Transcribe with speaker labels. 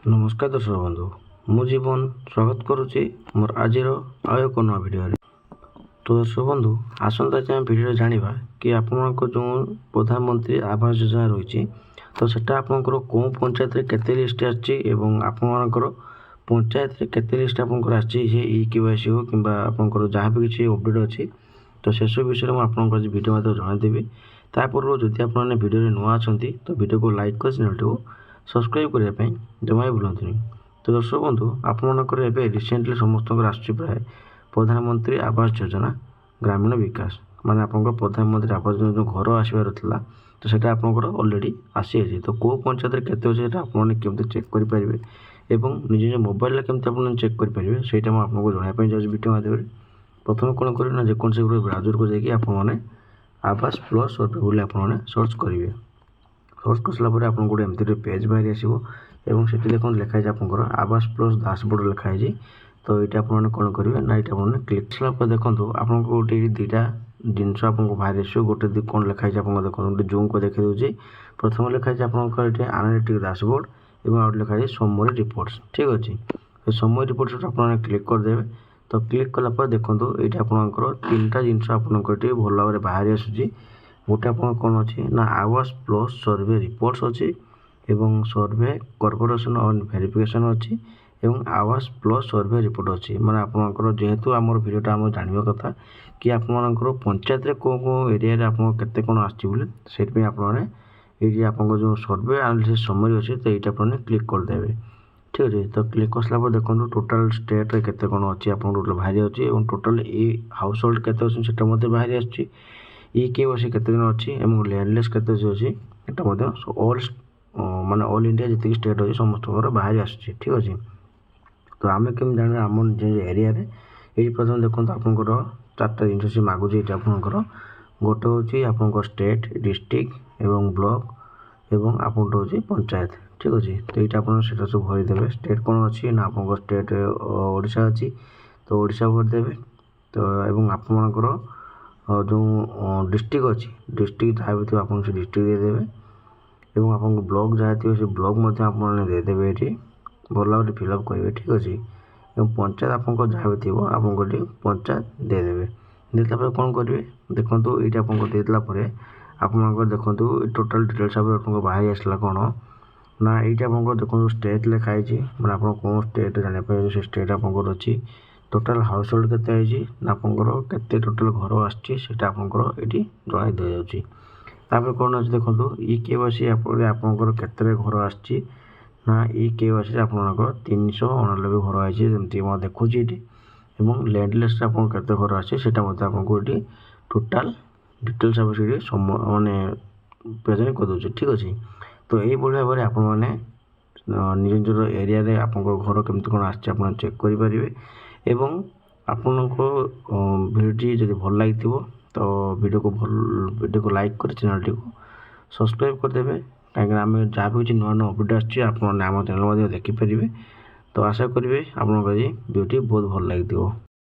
Speaker 1: नमस्कार दर्शक बंधु मु जीवन स्वागत करुच्ची मोर आज एक नया भिडियो। तो दर्शक बंधु आसंता आम भिडियो जाना कि आपण जो प्रधानमंत्री आवास योजना रही तो सेटा आपंकर कौ पंचायत केते लिस्ट आपर पंचायत केते लिस्ट आपंकर आईकेवाईसी हो कि जहाँ भी किसी अपडेट अच्छी तो से सब विषय में आपको भिडियो मत जनईदेवी। तापूर्व जदि आप भिडियो नुआ अच्छा तो भिडियो को लाइक कर चैनल को सब्सक्राइब करने जमा भी भूलतुनि। तो दर्शक बंधु आपर रिसेंटली समस्त आसूँ प्राय प्रधानमंत्री आवास योजना ग्रामीण विकास माने आप प्रधानमंत्री आवास योजना जो घर आसबार था तो सेटा आपंकर अलरेडी आसी तो कौ पंचायत केते अच्छे आपमि चेक करेंगे एवं निज निज मोबाइल केमती आप चेक करेंगे सहीटा मुझे आपको जनवाई जाऊँगी भिडियो माध्यम। प्रथम कौन करेंगे जेकोसी ब्राउजर को जाकि आपने आवास प्लस सर्वे बोली आपने सर्च करेंगे। सर्च कर सारापर आपको गोटे एमती पेज बाहरी आसो एवं से देखो लिखाई आपंकर आवास प्लस डैशबोर्ड लिखाई। तो ये आपने कौन करेंगे ना ये आपने क्लिक सारापर देखो आपको गोटे दुईटा जिनस आपको बाहर आस गोटे कौन लिखाई आप देखो गोटे जूम को देखा दूसरी प्रथम लिखाई आपंकर ये एनालिटिक डैशबोर्ड और आउट लिखाई समरी रिपोर्ट्स। ठीक अच्छे तो समरी रिपोर्ट्स आपने क्लिक करदे। तो क्लिक कलापर देखो ये आपंकर तीन टा जिनस आपंकर भल भाव में बाहरी आसूँ गोटे आप कौन अच्छी ना आवास प्लस सर्वे रिपोर्ट्स अच्छी एवं सर्वे कॉर्पोरेशन ऑन वेरिफिकेशन अच्छी एवं आवास प्लस सर्वे रिपोर्ट अच्छी माने आपंकर जेहेतु आम भिडियोटा आम जानवा कथा कि आपंकर पंचायत कौ कौ एरिया आप केते कौन आसपे आपने ये आप जो सर्वे एनालिसिस समरी अच्छे तो ये आपने क्लिक करदे। ठीक अच्छे तो क्लिक कर सारापर देखो टोटाल स्टेट रे केते कौन अच्छी आप टोटाल बाहरी अच्छी और टोटाल ये हाउस होल्ड केते अच्छे सेटा बाहरी आसूँ केवाईसी केते दिन अच्छी और लैंडलेस केते अच्छी ऑल माने ऑल इंडिया जी स्टेट अच्छी समस्त बाहरी आसूँ। ठीक अच्छे तो आम कमी जान आम निज एरिया ये प्रथम देखो आपंकर चार्टा जिन से मागुच ये आपंकर गोटे हूँ आप स्टेट डिस्ट्रिक्ट एवं ब्लॉक एवं आपंट हूँ पंचायत। ठीक अच्छे तो ये आप सब भरीदे स्टेट कौन अच्छी ना आप स्टेट ओडिशा अच्छी तो ओडिशा भरीदे। तो एवं आपंकर जो डिस्ट्रिक्ट अच्छी डिस्ट्रिक्ट जहाँ भी थी आप डिस्ट्रिक्ट देदेवे एवं आप ब्लॉक जहाँ थी से ब्लॉक देदेवे ये भल भाव फिलअप करेंगे। ठीक अच्छे एवं पंचायत आप जहाँ भी थी आपको पंचायत देदेवे देला कौन करेंगे देखो ये आपको देदेला आप देखो टोटाल डिटेल्स आपको बाहरी आसला कौन ना ये आप देखो स्टेट लिखाई मैंने आप कौन स्टेट जानापी से स्टेट आप अच्छी टोटाल हाउस होल्ड केते आपंकर केते टोटाल घर आसटा आपंकर ये जन दी जाऊँगी। कौन अच्छे देखो ई केवाईसी आपंकर केते घर आसी ना ई केवाईसी आपंकर 389 घर आई जमी देखुँ ये लैंडलेस आप घर आसी आपको ये टोटाल डिटेल्स आप माने प्रेजेंट कर दूसरी। ठीक अच्छे तो ये भाव में आपने निज निजर एरिया आप घर केमती कौन आसचे चेक करेंगे एवं आपको भिडियो जब भल लगी तो भिडियो को लाइक कर चैनल को सब्सक्राइब करदे कहीं आम जहाँ भी किसी नुआ नुआ अपडेट आम चैनल देखिपारे। तो आशा करेंगे आपको भिडियो बहुत भल लगी।